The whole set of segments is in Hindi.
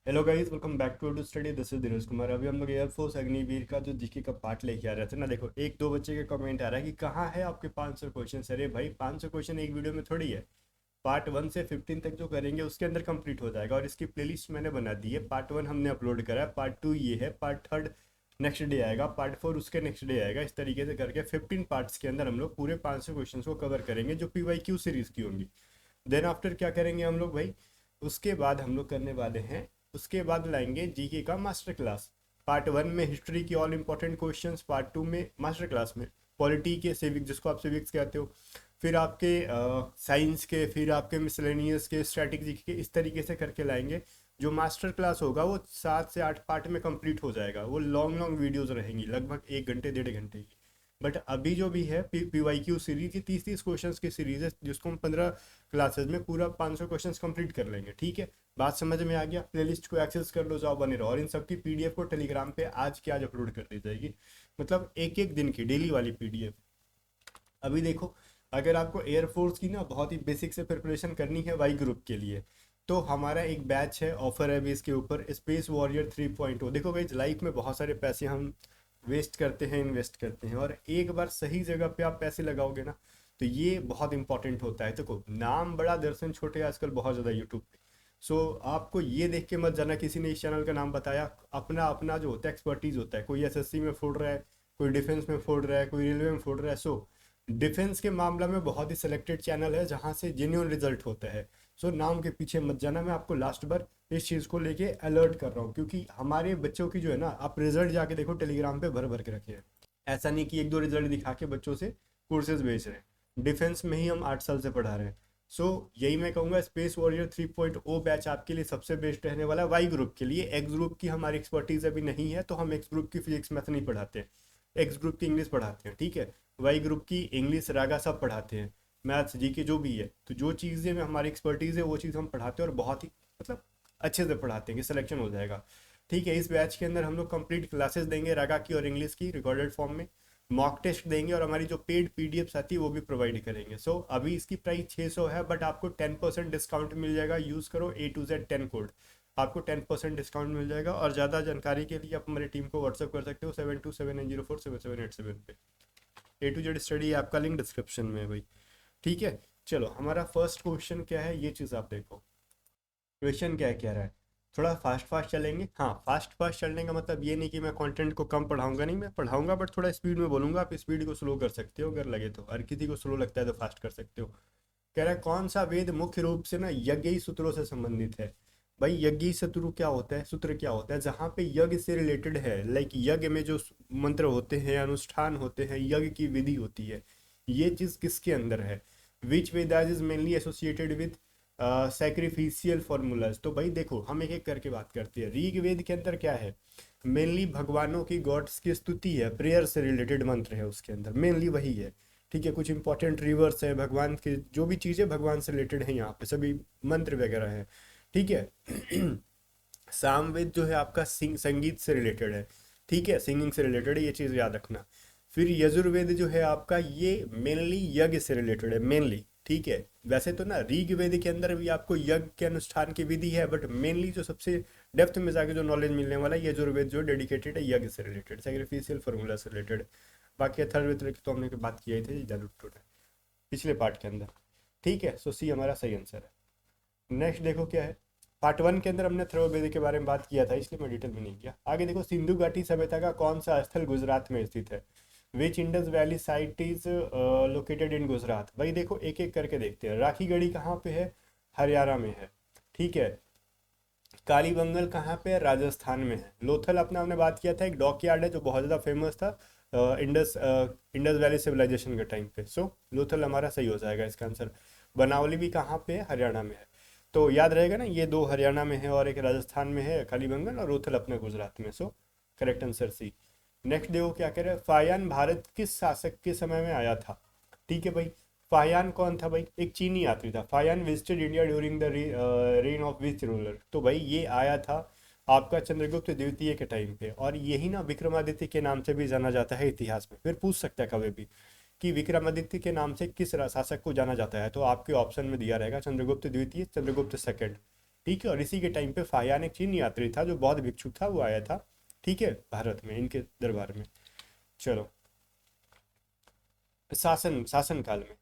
Hello guys, welcome back to study. This is Dheeraj Kumar. अभी हम लोग एयरफोर्स अग्निवीर का जो जीके का पार्ट लेके आ रहे थे ना। देखो, एक दो बच्चे के कमेंट आ रहा है कि कहाँ है आपके 500 क्वेश्चन। अरे भाई, 500 क्वेश्चन एक वीडियो में थोड़ी है। पार्ट 1 से 15 तक जो करेंगे उसके अंदर कंप्लीट हो जाएगा। और इसकी प्लेलिस्ट मैंने बना दी है। पार्ट 1 हमने अपलोड करा है, पार्ट 2 ये है, पार्ट थर्ड नेक्स्ट डे आएगा, पार्ट 4 उसके नेक्स्ट डे आएगा। इस तरीके से करके 15 पार्ट्स के अंदर हम लोग पूरे 500 क्वेश्चन को कवर करेंगे जो PYQ सीरीज की होंगी। देन आफ्टर क्या करेंगे हम लोग भाई, उसके बाद हम लोग करने वाले हैं, उसके बाद लाएंगे जीके का मास्टर क्लास। पार्ट 1 में हिस्ट्री की ऑल इंपॉर्टेंट क्वेश्चंस, पार्ट 2 में मास्टर क्लास में पॉलिटी के, सिविक जिसको आप सिविक्स कहते हो, फिर आपके साइंस के, फिर आपके मिसलेनियस के, स्ट्रैटेजी के, इस तरीके से करके लाएंगे। जो मास्टर क्लास होगा वो 7 से 8 पार्ट में कंप्लीट हो जाएगा। वो लॉन्ग लॉन्ग वीडियोस रहेंगी, लगभग 1 घंटे 1.5 घंटे की। बट अभी जो भी है PYQ सीरीज, ये 30-30 क्वेश्चन की सीरीज है, जिसको हम 15 क्लासेस में पूरा 500 क्वेश्चन कंप्लीट कर लेंगे। ठीक है, बात समझ में आ गया। प्लेलिस्ट को एक्सेस कर लो, जाओ बने रहो। और इन सब की PDF को टेलीग्राम पे आज के आज अपलोड कर दी जाएगी। मतलब एक एक दिन की डेली वाली PDF। अभी देखो, अगर आपको एयरफोर्स की ना बहुत ही बेसिक से प्रिपरेशन करनी है वाई ग्रुप के लिए, तो हमारा एक बैच है, ऑफर है भी इसके ऊपर, स्पेस वॉरियर 3.0। देखो भाई, लाइफ में बहुत सारे पैसे हम वेस्ट करते हैं, इन्वेस्ट करते हैं, और एक बार सही जगह पे आप पैसे लगाओगे ना, तो ये बहुत इंपॉर्टेंट होता है। देखो, नाम बड़ा दर्शन छोटे आजकल बहुत ज़्यादा यूट्यूब पे। सो आपको ये देख के मत जाना किसी ने इस चैनल का नाम बताया। अपना अपना जो होता है एक्सपर्टीज होता है। कोई SSC में फोड़ रहा है, कोई डिफेंस में फोड़ रहा है, कोई रेलवे में फोड़ रहा है। सो डिफेंस के मामला में बहुत ही सिलेक्टेड चैनल है जहाँ से जेन्युइन रिजल्ट होता है। सो नाम के पीछे मत जाना। मैं आपको लास्ट बार इस चीज़ को लेके अलर्ट कर रहा हूँ, क्योंकि हमारे बच्चों की जो है ना, आप रिजल्ट जाके देखो, टेलीग्राम पे भर भर के रखे हैं। ऐसा नहीं कि एक दो रिजल्ट दिखा के बच्चों से कोर्सेज बेच रहे हैं। डिफेंस में ही हम 8 साल से पढ़ा रहे हैं। यही मैं कहूँगा, स्पेस वॉरियर 3.0 बैच आपके लिए सबसे बेस्ट रहने वाला है वाई ग्रुप के लिए। एक्स ग्रुप की हमारी एक्सपर्टीज अभी नहीं है, तो हम एक्स ग्रुप की फिजिक्स मैथ नहीं पढ़ाते हैं। एक्स ग्रुप की इंग्लिश पढ़ाते हैं, ठीक है। वाई ग्रुप की इंग्लिश, रागा सब पढ़ाते हैं, मैथ्स, जीके जो भी है। तो जो चीज़ें में हमारी एक्सपर्टीज़ है वो चीज़ हम पढ़ाते हैं, और बहुत ही मतलब अच्छे से पढ़ाते हैं कि सिलेक्शन हो जाएगा। ठीक है, इस बैच के अंदर हम लोग कंप्लीट क्लासेस देंगे रागा की और इंग्लिश की रिकॉर्डेड फॉर्म में। मॉक टेस्ट देंगे, और हमारी जो पेड PDFs आती है वो भी प्रोवाइड करेंगे। अभी इसकी प्राइस 600 है, बट आपको 10% डिस्काउंट मिल जाएगा। यूज़ करो A to Z 10 कोड, आपको 10% डिस्काउंट मिल जाएगा। और ज़्यादा जानकारी के लिए आप हमारी टीम को व्हाट्सअप कर सकते हो 7279047787 पे। A to Z स्टडी आपका लिंक डिस्क्रिप्शन में है भाई। ठीक है, चलो हमारा फर्स्ट क्वेश्चन क्या है ये चीज़ आप देखो। क्वेश्चन क्या कह रहा है, थोड़ा फास्ट फास्ट चलेंगे। हाँ, फास्ट फास्ट चलने का मतलब ये नहीं कि मैं कंटेंट को कम पढ़ाऊंगा, नहीं, मैं पढ़ाऊंगा बट थोड़ा स्पीड में बोलूंगा। आप स्पीड को स्लो कर सकते हो अगर लगे तो, और किसी को स्लो लगता है तो फास्ट कर सकते हो। कह रहा है कौन सा वेद मुख्य रूप से ना यज्ञ सूत्रों से संबंधित है। भाई, यज्ञ सूत्र क्या होता है, सूत्र क्या होता है, जहाँ पे यज्ञ से रिलेटेड है। लाइक यज्ञ में जो मंत्र होते हैं, अनुष्ठान होते हैं, यज्ञ की विधि होती है, ये चीज किसके अंदर है। Which Vedas is mainly associated with sacrificial formulas. तो भाई देखो, हम एक एक करके बात करते हैं। ऋग वेद के अंदर क्या है, मेनली भगवानों की, गॉड्स की स्तुति है, प्रेयर से रिलेटेड मंत्र है उसके अंदर, मेनली वही है। ठीक है, कुछ इंपॉर्टेंट रिवर्स है, भगवान के जो भी चीज़ें भगवान से रिलेटेड है यहाँ पे सभी मंत्र वगैरह है। ठीक है। सामवेद जो है आपका संगीत से रिलेटेड है। ठीक है, सिंगिंग से रिलेटेड है, ये चीज़ याद रखना। फिर यजुर्वेद जो है आपका, ये मेनली यज्ञ से रिलेटेड है, मेनली। ठीक है, वैसे तो ना ऋग वेद के अंदर भी आपको यज्ञ के अनुष्ठान की विधि है, बट मेनली जो सबसे डेप्थ में जाके जो नॉलेज मिलने वाला है, यजुर्वेद जो डेडिकेटेड है यज्ञ से रिलेटेड, सेक्रिफिशियल फार्मूला से रिलेटेड। बाकी अथर्ववेद की तो हमने बात की थी पिछले पार्ट के अंदर। ठीक है, सी हमारा सही आंसर है। नेक्स्ट देखो क्या है। पार्ट 1 के अंदर हमने थर्ववेद के बारे में बात किया था, इसलिए मैं डिटेल में नहीं किया। आगे देखो, सिंधु घाटी सभ्यता का कौन सा स्थल गुजरात में स्थित है। Which Indus valley site is located in Gujarat. भाई देखो, एक एक करके देखते हैं। राखी गढ़ी कहाँ पे है, हरियाणा में है। ठीक है, कालीबंगल कहाँ पे है, राजस्थान में है। लोथल अपना हमने बात किया था, एक डॉकयार्ड है जो बहुत ज़्यादा फेमस था इंडस वैली सिविलाइजेशन के टाइम पे। लोथल हमारा सही हो जाएगा इसका आंसर। बनावली भी कहाँ पे है, हरियाणा में है। तो याद रहेगा ना, ये दो हरियाणा में है और एक राजस्थान में है कालीबंगन, और लोथल अपना गुजरात में। Correct answer C. नेक्स्ट देखो क्या कह रहे हैं, फायान भारत किस शासक के समय में आया था। ठीक है भाई, फायान कौन था भाई, एक चीनी यात्री था। फायान visited India during the rain of which ruler. तो भाई ये आया था आपका चंद्रगुप्त द्वितीय के टाइम पे, और यही ना विक्रमादित्य के नाम से भी जाना जाता है इतिहास में। फिर पूछ सकता है कभी भी कि विक्रमादित्य के नाम से किस शासक को जाना जाता है, तो आपके ऑप्शन में दिया रहेगा चंद्रगुप्त द्वितीय, चंद्रगुप्त सेकंड। ठीक है। और इसी के टाइम पे फाहियान एक चीनी यात्री था जो बौद्ध भिक्षु था, वो आया था, ठीक है, भारत में इनके दरबार में। चलो, शासन शासन काल में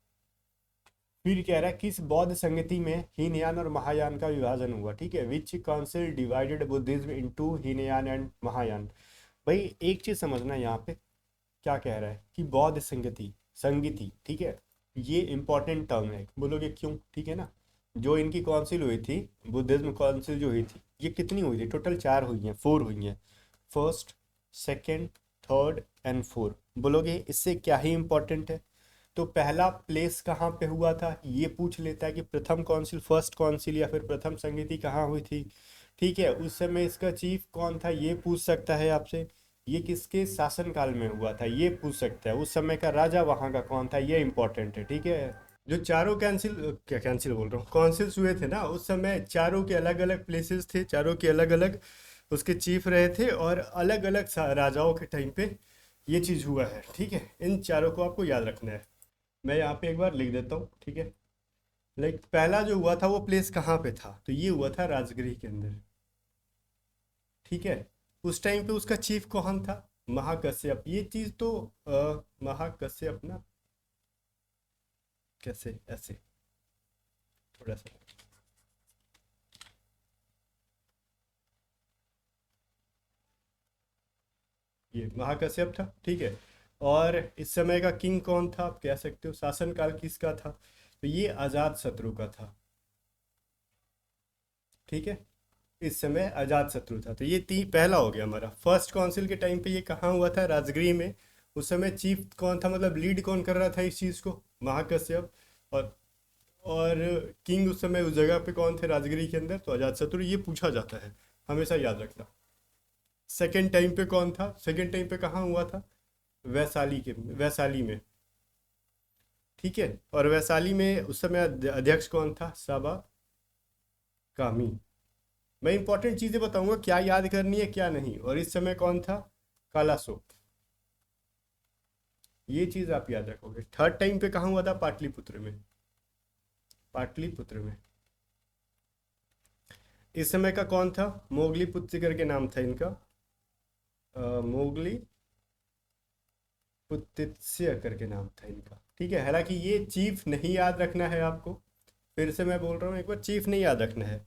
फिर कह रहा है किस बौद्ध संगति में हीनयान और महायान का विभाजन हुआ, ठीक है। Which council divided Buddhism into Hinayana and Mahayana. भाई एक चीज समझना यहाँ पे, क्या कह रहा है कि बौद्ध संगति संगति, ठीक है, ये इंपॉर्टेंट टर्म है, बोलोगे क्यों, ठीक है ना। जो इनकी काउंसिल हुई थी, बुद्धिज्म काउंसिल जो हुई थी, ये कितनी हुई थी, टोटल 4 हुई हैं, 4 हुई हैं, first, second, third and fourth. बोलोगे इससे क्या ही इंपॉर्टेंट है, तो पहला प्लेस कहाँ पे हुआ था ये पूछ लेता है कि प्रथम काउंसिल, फर्स्ट काउंसिल या फिर प्रथम संगति कहाँ हुई थी, ठीक है। उस समय इसका चीफ कौन था ये पूछ सकता है आपसे। ये किसके शासनकाल में हुआ था ये पूछ सकता है। उस समय का राजा वहाँ का कौन था ये इंपॉर्टेंट है, ठीक है। जो चारों कैंसिल, क्या कैंसिल बोल रहा हूँ, काउंसिल्स हुए थे ना, उस समय चारों के अलग अलग प्लेसेस थे, चारों के अलग अलग उसके चीफ रहे थे, और अलग अलग राजाओं के टाइम पे ये चीज़ हुआ है, ठीक है। इन चारों को आपको याद रखना है। मैं यहाँ पे एक बार लिख देता हूँ, ठीक है। लाइक पहला जो हुआ था वो प्लेस कहाँ पे था, तो ये हुआ था राजगृह के अंदर, ठीक है। उस टाइम पे उसका चीफ कौन था, महाकश्यप। ये चीज़ तो महाकश्यप ना, कैसे ऐसे, थोड़ा सा, ये महाकश्यप था, ठीक है। और इस समय का किंग कौन था आप कह सकते हो, शासनकाल किसका था, तो ये अजात शत्रु का था, ठीक है। इस समय अजात शत्रु था, तो ये पहला हो गया हमारा। फर्स्ट काउंसिल के टाइम पे ये कहाँ हुआ था, राजगृह में। उस समय चीफ कौन था, मतलब लीड कौन कर रहा था इस चीज़ को, महाकश्यप। और और किंग उस समय उस जगह पे कौन थे राजगृह के अंदर, तो अजात शत्रु। ये पूछा जाता है, हमेशा याद रखना। सेकेंड टाइम पे कौन था, सेकेंड टाइम पे कहाँ हुआ था, वैशाली में, ठीक है। और वैशाली में उस समय अध्यक्ष कौन था, साबा कामी। मैं इंपॉर्टेंट चीज़ें बताऊंगा क्या याद करनी है क्या नहीं। और इस समय कौन था, कालाशोक। ये चीज़ आप याद रखोगे। थर्ड टाइम पे कहाँ हुआ था, पाटलिपुत्र में, पाटलिपुत्र में। इस समय का कौन था, मोगली पुत्र करके नाम था इनका, मोगली पुत्तित्स्य करके नाम था इनका, ठीक है। हालांकि ये चीफ नहीं याद रखना है आपको, फिर से मैं बोल रहा हूँ एक बार, चीफ नहीं याद रखना है।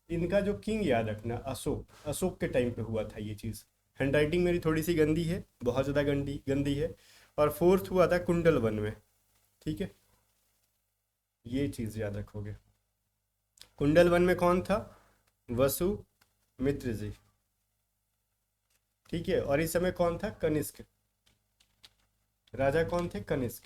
इनका जो किंग याद रखना, अशोक, अशोक के टाइम पे हुआ था ये चीज़। हैंड राइटिंग मेरी थोड़ी सी गंदी है, बहुत ज़्यादा गंदी गंदी है। और फोर्थ हुआ था कुंडल वन में, ठीक है। ये चीज़ याद रखोगे। कुंडल वन में कौन था, वसु मित्र जी, ठीक है। और इस समय कौन था, कनिष्क, राजा कौन थे, कनिष्क।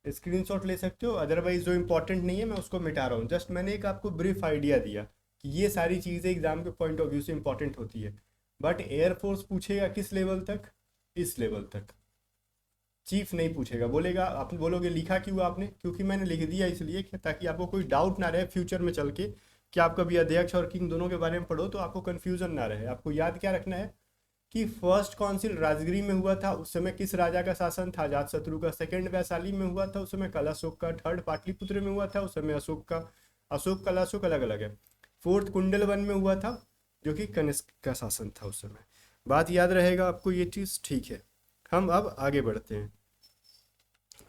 स्क्रीनशॉट ले सकते हो, अदरवाइज जो इंपॉर्टेंट नहीं है मैं उसको मिटा रहा हूँ। जस्ट मैंने एक आपको ब्रीफ आइडिया दिया कि ये सारी चीज़ें एग्जाम के पॉइंट ऑफ व्यू से इंपॉर्टेंट होती है। बट एयरफोर्स पूछेगा किस लेवल तक, इस लेवल तक। चीफ नहीं पूछेगा, बोलेगा, आप बोलोगे लिखा क्यों आपने, क्योंकि मैंने लिख दिया इसलिए कि ताकि आपको कोई डाउट ना रहे फ्यूचर में चल के कि आप कभी अध्यक्ष और किंग दोनों के बारे में पढ़ो तो आपको कन्फ्यूजन ना रहे। आपको याद क्या रखना है कि फर्स्ट काउंसिल राजगिरी में हुआ था, उस समय किस राजा का शासन था, अजातशत्रु का। सेकंड वैशाली में हुआ था, उस समय कलाशोक का। थर्ड पाटलिपुत्र में हुआ था, उस समय अशोक का। अशोक कलाशोक अलग अलग है। फोर्थ कुंडल वन में हुआ था, जो कि कनिष्क का शासन था उस समय। बात याद रहेगा आपको ये चीज़, ठीक है। हम अब आगे बढ़ते हैं।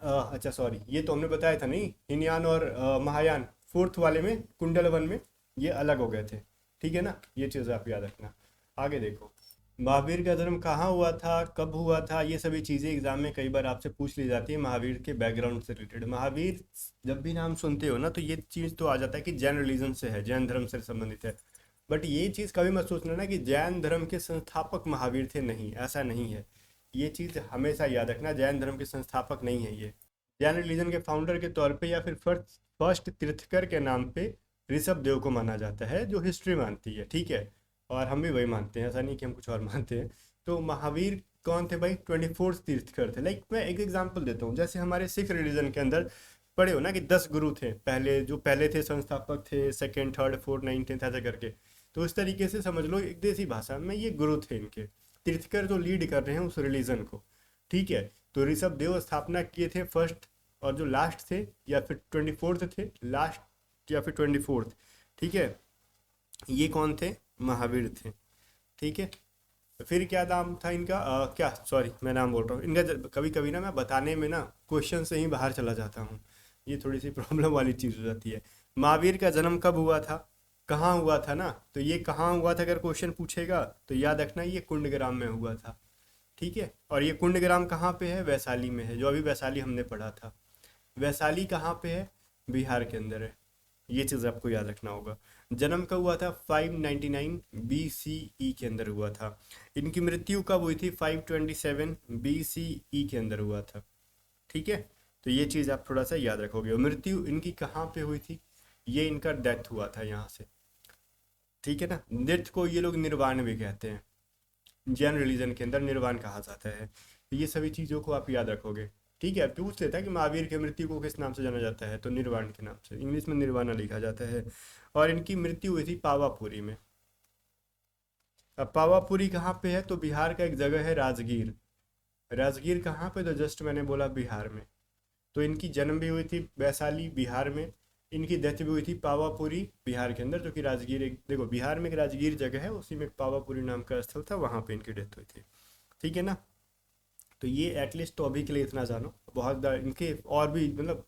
अच्छा सॉरी, ये तो हमने बताया था नहीं, हिनयान और महायान फोर्थ वाले में, कुंडल वन में ये अलग हो गए थे, ठीक है ना। ये चीज़ आप याद रखना। आगे देखो, महावीर का जन्म कहाँ हुआ था, कब हुआ था, ये सभी चीज़ें एग्जाम में कई बार आपसे पूछ ली जाती है महावीर के बैकग्राउंड से रिलेटेड। महावीर जब भी नाम सुनते हो ना तो ये चीज़ तो आ जाता है कि जैन रिलीजन से है, जैन धर्म से संबंधित है। बट ये चीज़ कभी मत सोचना ना कि जैन धर्म के संस्थापक महावीर थे, नहीं, ऐसा नहीं है। ये चीज़ हमेशा याद रखना, जैन धर्म के संस्थापक नहीं है ये। जैन रिलीजन के फाउंडर के तौर पे या फिर फर्स्ट फर्स्ट तीर्थकर के नाम पे ऋषभ देव को माना जाता है, जो हिस्ट्री मानती है, ठीक है। और हम भी वही मानते हैं, ऐसा नहीं कि हम कुछ और मानते हैं। तो महावीर कौन थे भाई, 24th तीर्थकर थे। लाइक मैं एक एग्जांपल देता हूँ, जैसे हमारे सिख रिलीजन के अंदर पढ़े हो ना कि 10 गुरु थे पहले, जो पहले थे संस्थापक थे, second third fourth ninth tenth ऐसा करके। तो इस तरीके से समझ लो, एक देसी भाषा में ये गुरु थे इनके, तीर्थकर जो लीड कर रहे हैं उस रिलीजन को, ठीक है। तो ऋषभ देव स्थापना किए थे फर्स्ट, और जो लास्ट थे या फिर 24th थे लास्ट, या फिर 24th। ठीक है, ये कौन थे? महावीर थे। ठीक है, फिर क्या नाम था इनका? क्या, सॉरी मैं नाम बोल रहा हूँ इनका। कभी कभी ना मैं बताने में ना क्वेश्चन से ही बाहर चला जाता हूँ, ये थोड़ी सी प्रॉब्लम वाली चीज़ हो जाती है। महावीर का जन्म कब हुआ था? कहाँ हुआ था ना, तो ये कहाँ हुआ था अगर क्वेश्चन पूछेगा तो याद रखना ये कुंडग्राम में हुआ था। ठीक है, और ये कुंडग्राम कहाँ पे है? वैशाली में है, जो अभी वैशाली हमने पढ़ा था। वैशाली कहाँ पे है? बिहार के अंदर है। ये चीज़ आपको याद रखना होगा। जन्म कब हुआ था? 599 BCE के अंदर हुआ था। इनकी मृत्यु कब हुई थी? 527 BCE के अंदर हुआ था। ठीक है, तो ये चीज़ आप थोड़ा सा याद रखोगे। और मृत्यु इनकी कहाँ पे हुई थी? ये इनका डेथ हुआ था यहाँ से। ठीक है ना, डेथ को ये लोग निर्वाण भी कहते हैं, जैन रिलीजन के अंदर निर्वाण कहा जाता है। तो ये सभी चीज़ों को आप याद रखोगे। ठीक है, पूछ लेता है कि महावीर की मृत्यु को किस नाम से जाना जाता है, तो निर्वाण के नाम से, इंग्लिश में निर्वाणा लिखा जाता है। और इनकी मृत्यु हुई थी पावापुरी में। अब पावापुरी कहाँ पे है? तो बिहार का एक जगह है राजगीर। राजगीर कहाँ पे? तो जस्ट मैंने बोला बिहार में। तो इनकी जन्म भी हुई थी वैशाली बिहार में, इनकी डेथ भी हुई थी पावापुरी बिहार के अंदर, जो कि राजगीर एक, देखो बिहार में एक राजगीर जगह है, उसी में एक पावापुरी नाम का स्थल था, वहाँ पे इनकी डेथ हुई थी। ठीक है ना, तो ये एटलीस्ट तो अभी के लिए इतना जानो। बहुत इनके और भी मतलब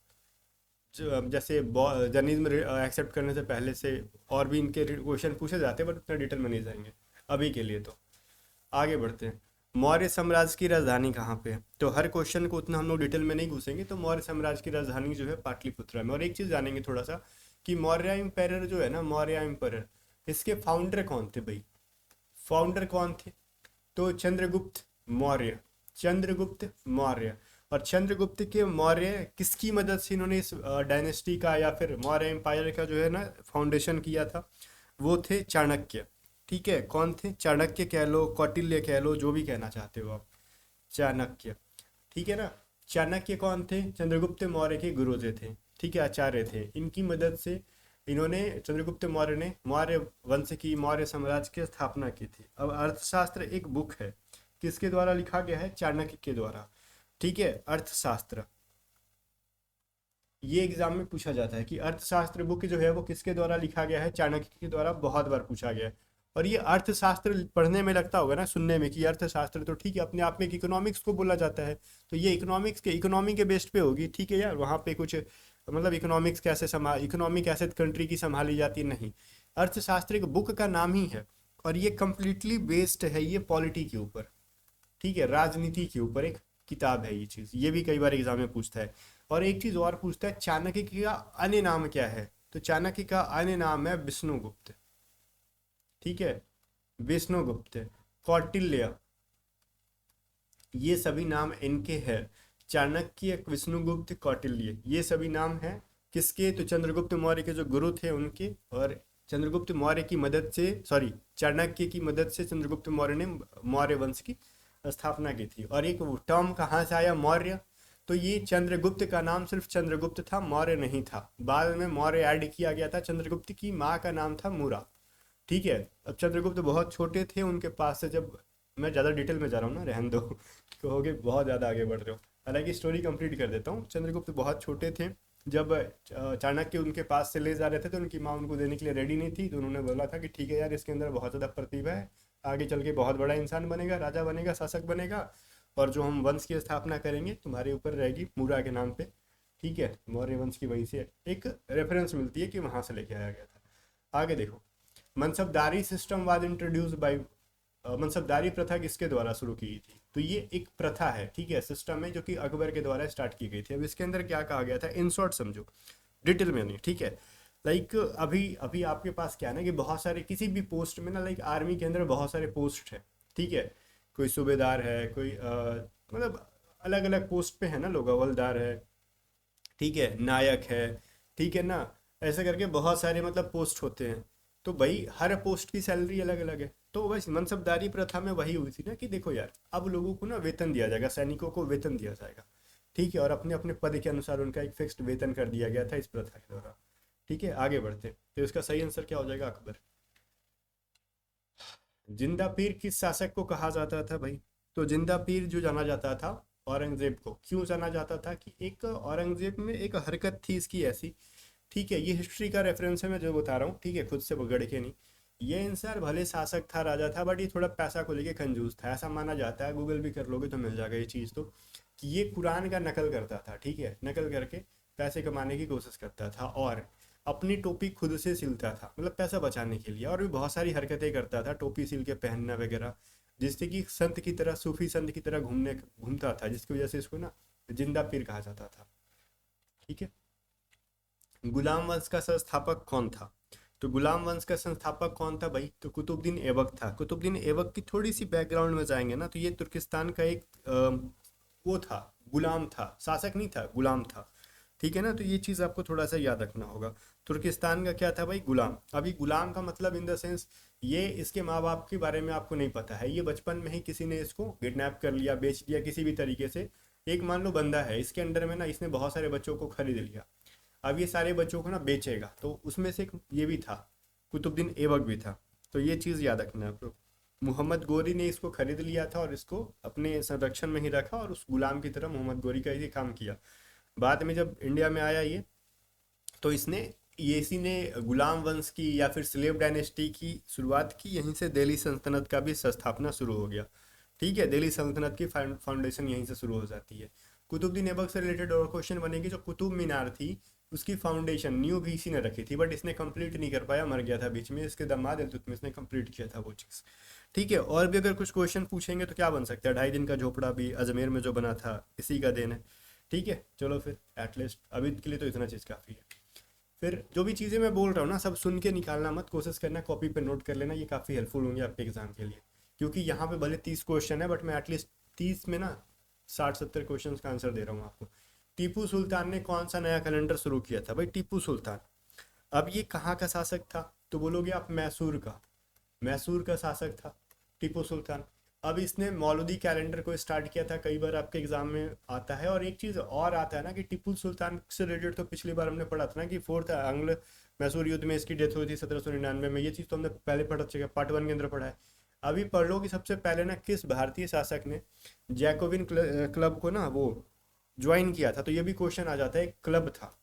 जैसे जर्नलिज्म एक्सेप्ट करने से पहले से और भी इनके क्वेश्चन पूछे जाते हैं, बट उतना डिटेल में नहीं जाएंगे अभी के लिए। तो आगे बढ़ते हैं। मौर्य साम्राज्य की राजधानी कहाँ पे है? तो हर क्वेश्चन को उतना हम लोग डिटेल में नहीं घुसेंगे। तो मौर्य साम्राज्य की राजधानी जो है पाटलिपुत्रा में। और एक चीज़ जानेंगे थोड़ा सा कि मौर्य एम्पायर जो है ना, मौर्य एम्पायर, इसके फाउंडर कौन थे भाई? फाउंडर कौन थे? तो चंद्रगुप्त मौर्य। चंद्रगुप्त मौर्य। और चंद्रगुप्त के मौर्य किसकी मदद से इन्होंने इस डायनेस्टी का या फिर मौर्य एम्पायर का जो है ना फाउंडेशन किया था? वो थे चाणक्य। ठीक है, कौन थे? चाणक्य कह लो, कौटिल्य कह लो, जो भी कहना चाहते हो आप, चाणक्य। ठीक है ना, चाणक्य कौन थे? चंद्रगुप्त मौर्य के गुरुजी थे। ठीक है, आचार्य थे। इनकी मदद से इन्होंने, चंद्रगुप्त मौर्य ने मौर्य वंश की, मौर्य साम्राज्य की स्थापना की थी। अब अर्थशास्त्र एक बुक है, किसके द्वारा लिखा गया है? चाणक्य के द्वारा। ठीक है, अर्थशास्त्र, ये एग्जाम में पूछा जाता है कि अर्थशास्त्र बुक जो है वो किसके द्वारा लिखा गया है? चाणक्य के द्वारा। बहुत बार पूछा गया है। और ये अर्थशास्त्र पढ़ने में लगता होगा ना, सुनने में, कि अर्थशास्त्र तो ठीक है अपने आप में एक इकोनॉमिक्स को बोला जाता है, तो ये इकोनॉमिक्स के, इकोनॉमी के बेस्ड पे होगी। ठीक है यार, वहाँ पे कुछ मतलब इकोनॉमिक्स कैसे इकोनॉमी कैसे कंट्री की संभाली जाती है, नहीं। अर्थशास्त्र एक बुक का नाम ही है, और ये कंप्लीटली बेस्ड है ये पॉलिटी के ऊपर। ठीक है, राजनीति के ऊपर एक किताब है ये चीज़। ये भी कई बार एग्जाम में पूछता है। और एक चीज़ और पूछता है, चाणक्य का अन्य नाम क्या है? तो चाणक्य का अन्य नाम है विष्णुगुप्त। ठीक है, विष्णुगुप्त, कौटिल्य, ये सभी नाम इनके हैं। चाणक्य, विष्णुगुप्त, कौटिल्य, ये सभी नाम हैं किसके? तो चंद्रगुप्त मौर्य के जो गुरु थे उनके। और चंद्रगुप्त मौर्य की मदद से, सॉरी, चाणक्य की मदद से चंद्रगुप्त मौर्य ने मौर्य वंश की स्थापना की थी। और एक टर्म कहाँ से आया? मौर्य। तो ये चंद्रगुप्त का नाम सिर्फ चंद्रगुप्त था, मौर्य नहीं था। बाद में मौर्य ऐड किया गया था। चंद्रगुप्त की माँ का नाम था मुरा। ठीक है, अब चंद्रगुप्त बहुत छोटे थे, उनके पास से जब, मैं ज़्यादा डिटेल में जा रहा हूँ ना, रहने दो कहोगे बहुत ज़्यादा आगे बढ़ रहे हो। हालांकि स्टोरी कंप्लीट कर देता हूँ। चंद्रगुप्त बहुत छोटे थे जब चाणक्य उनके पास से ले जा रहे थे, तो उनकी माँ उनको देने के लिए रेडी नहीं थी। तो उन्होंने बोला था कि ठीक है यार, इसके अंदर बहुत ज़्यादा प्रतिभा है, आगे चल के बहुत बड़ा इंसान बनेगा, राजा बनेगा, शासक बनेगा, और जो हम वंश की स्थापना करेंगे तुम्हारे ऊपर रहेगी, मुरा के नाम पे। ठीक है, मौर्य वंश की वहीं से एक रेफरेंस मिलती है कि वहाँ से लेके आया गया था। आगे देखो, मनसबदारी सिस्टम वाज इंट्रोड्यूस बाय, मनसबदारी प्रथा किसके द्वारा शुरू की गई थी? तो ये एक प्रथा है, ठीक है, सिस्टम है, जो कि अकबर के द्वारा स्टार्ट की गई थी। अब इसके अंदर क्या कहा गया था, इन शॉर्ट समझो, डिटेल में नहीं। ठीक है, लाइक अभी अभी आपके पास क्या है ना, कि बहुत सारे किसी भी पोस्ट में ना, लाइक आर्मी के अंदर बहुत सारे पोस्ट है। ठीक है, कोई सूबेदार है, कोई मतलब अलग अलग पोस्ट पे है ना लोग, हवलदार है, ठीक है, नायक है, ठीक है ना, ऐसे करके बहुत सारे मतलब पोस्ट होते हैं। तो भाई हर पोस्ट की सैलरी अलग अलग है। तो बस मनसबदारी प्रथा में वही हुई थी ना, कि देखो यार, अब लोगों को ना वेतन दिया जाएगा, सैनिकों को वेतन दिया जाएगा। ठीक है, और अपने अपने पद के अनुसार उनका एक फिक्स्ड वेतन कर दिया गया था इस प्रथा के द्वारा। ठीक है, आगे बढ़ते, तो इसका सही आंसर क्या हो जाएगा? अकबर। जिंदा पीर किस शासक को कहा जाता था भाई? तो जिंदा पीर जो जाना जाता था औरंगजेब को। क्यों जाना जाता था? कि एक औरंगजेब में एक हरकत थी इसकी ऐसी, ठीक है, ये हिस्ट्री का रेफरेंस है मैं जो बता रहा हूँ, ठीक है, खुद से पकड़ के नहीं। ये इंसान भले शासक था, राजा था, बट ये थोड़ा पैसा को लेके कंजूस था, ऐसा माना जाता है, गूगल भी कर लोगे तो मिल जाएगा ये चीज़ तो, कि ये कुरान का नकल करता था, ठीक है, नकल करके पैसे कमाने की कोशिश करता था, और अपनी टोपी खुद से सिलता था, मतलब पैसा बचाने के लिए, और भी बहुत सारी हरकतें करता था, टोपी सिल के पहनना वगैरह, जिससे कि संत की तरह, सूफी संत की तरह घूमता था, जिसकी वजह से इसको ना जिंदा पीर कहा जाता था। ठीक है। गुलाम वंश का संस्थापक कौन था? तो गुलाम वंश का संस्थापक कौन था भाई? तो कुतुबुद्दीन ऐबक था। कुतुबुद्दीन ऐबक की थोड़ी सी बैकग्राउंड में जाएंगे ना, तो ये तुर्किस्तान का एक वो था, गुलाम था, शासक नहीं था, गुलाम था। ठीक है ना, तो ये चीज़ आपको थोड़ा सा याद रखना होगा। तुर्किस्तान का क्या था भाई? गुलाम। अभी गुलाम का मतलब इन द सेंस, ये इसके माँ बाप के बारे में आपको नहीं पता है, ये बचपन में ही किसी ने इसको किडनैप कर लिया, बेच दिया किसी भी तरीके से। एक मान लो बंदा है, इसके अंडर में ना इसने बहुत सारे बच्चों को खरीद लिया, अब ये सारे बच्चों को ना बेचेगा, तो उसमें से एक ये भी था, कुतुबुद्दीन ऐबक भी था। तो ये चीज़ याद रखना है आपको। मोहम्मद गोरी ने इसको खरीद लिया था और इसको अपने संरक्षण में ही रखा, और उस गुलाम की तरह मोहम्मद गोरी का ही काम किया। बाद में जब इंडिया में आया ये, तो ये इसी ने गुलाम वंश की या फिर स्लेव डायनेस्टी की शुरुआत की, यहीं से दिल्ली सल्तनत का भी स्थापना शुरू हो गया। ठीक है, दिल्ली सल्तनत की फाउंडेशन यहीं से शुरू हो जाती है। कुतुबुद्दीन ऐबक से रिलेटेड और क्वेश्चन बनेगी। जो कुतुब मीनार थी, उसकी फाउंडेशन न्यू भी इसी ने रखी थी, बट इसने कंप्लीट नहीं कर पाया, मर गया था बीच में, इसके दामाद इल्तुतमिश ने कंप्लीट किया था वो चीज़। ठीक है, और भी अगर कुछ क्वेश्चन पूछेंगे तो क्या बन सकता है? 2.5 दिन का झोपड़ा भी अजमेर में जो बना था, इसी का देन है। ठीक है, चलो फिर एटलीस्ट अभी के लिए तो इतना चीज़ काफ़ी है। फिर जो भी चीज़ें मैं बोल रहा हूँ ना, सब सुन के निकालना मत, कोशिश करना कॉपी पे नोट कर लेना, ये काफ़ी हेल्पफुल होंगे आपके एग्जाम के लिए। क्योंकि यहाँ पे भले 30 क्वेश्चन है, बट मैं एटलीस्ट 30 में ना 60-70 क्वेश्चन का आंसर दे रहा हूँ आपको। टीपू सुल्तान ने कौन सा नया कैलेंडर शुरू किया था? भाई टीपू सुल्तान। अब ये कहाँ का शासक था? तो बोलोगे आप मैसूर का। मैसूर का शासक था टीपू सुल्तान। अब इसने मौलूदी कैलेंडर को स्टार्ट किया था, कई बार आपके एग्जाम में आता है। और एक चीज़ और आता है ना कि टीपू सुल्तान से रिलेटेड तो पिछली बार हमने पढ़ा था ना, कि फोर्थ आंग्ल मैसूर युद्ध में इसकी डेथ हुई थी 1799 में। ये चीज़ तो हमने पहले पढ़ चुके हैं, पार्ट 1 के अंदर पढ़ा है। अभी पढ़ लो कि सबसे पहले ना किस भारतीय शासक ने जैकोबिन क्लब को ना वो ज्वाइन किया था। तो ये भी क्वेश्चन आ जाता है, क्लब था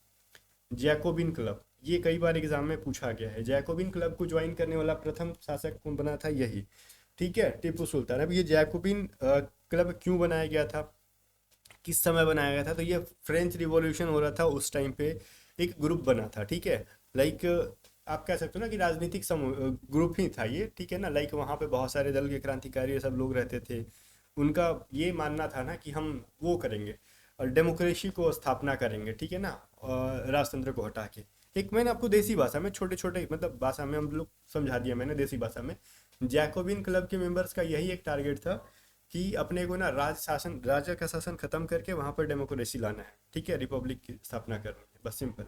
जैकोबिन क्लब, ये कई बार एग्जाम में पूछा गया है। जैकोबिन क्लब को ज्वाइन करने वाला प्रथम शासक कौन बना था? यही, ठीक है, टीपू सुल्तान। अब ये जैकोबिन क्लब क्यों बनाया गया था, किस समय बनाया गया था? तो ये फ्रेंच रिवॉल्यूशन हो रहा था उस टाइम पे, एक ग्रुप बना था, ठीक है, लाइक आप कह सकते हो ना कि राजनीतिक समूह ग्रुप ही था ये, ठीक है ना, लाइक वहाँ पे बहुत सारे दल के क्रांतिकारी ये सब लोग रहते थे। उनका ये मानना था ना कि हम वो करेंगे और डेमोक्रेसी को स्थापना करेंगे, ठीक है ना, राजतंत्र को हटा के। एक मैंने आपको देसी भाषा में, छोटे छोटे मतलब भाषा में हम लोग समझा दिया मैंने, देसी भाषा में। जैकोबिन क्लब के मेंबर्स का यही एक टारगेट था कि अपने को ना राजा का शासन खत्म करके वहां पर डेमोक्रेसी लाना है, ठीक है, रिपब्लिक की स्थापना करनी है, बस सिंपल।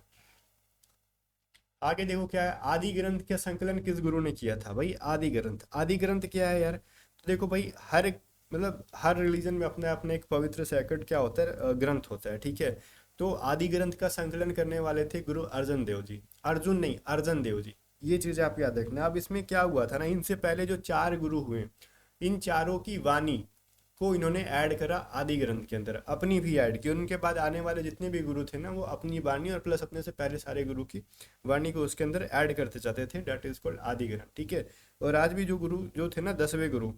आगे देखो क्या है, आदि ग्रंथ का संकलन किस गुरु ने किया था? भाई आदि ग्रंथ, आदि ग्रंथ क्या है यार? तो देखो भाई, हर एक मतलब हर रिलीजन में अपने अपने एक पवित्र सैक्रेड क्या होता है, ग्रंथ होता है, ठीक है। तो आदि ग्रंथ का संकलन करने वाले थे गुरु अर्जन देव जी, अर्जुन नहीं, अर्जन देव जी। ये चीजें आप याद रखना। अब इसमें क्या हुआ था ना, इनसे पहले जो 4 गुरु हुए, इन चारों की वाणी को इन्होंने ऐड करा आदि ग्रंथ के अंदर, अपनी भी ऐड की। उनके बाद आने वाले जितने भी गुरु थे ना, वो अपनी वाणी और प्लस अपने से पहले सारे गुरु की वाणी को उसके अंदर ऐड करते जाते थे, डेट इज कॉल्ड आदि ग्रंथ, ठीक है। और आज भी जो गुरु जो थे ना, 10वें गुरु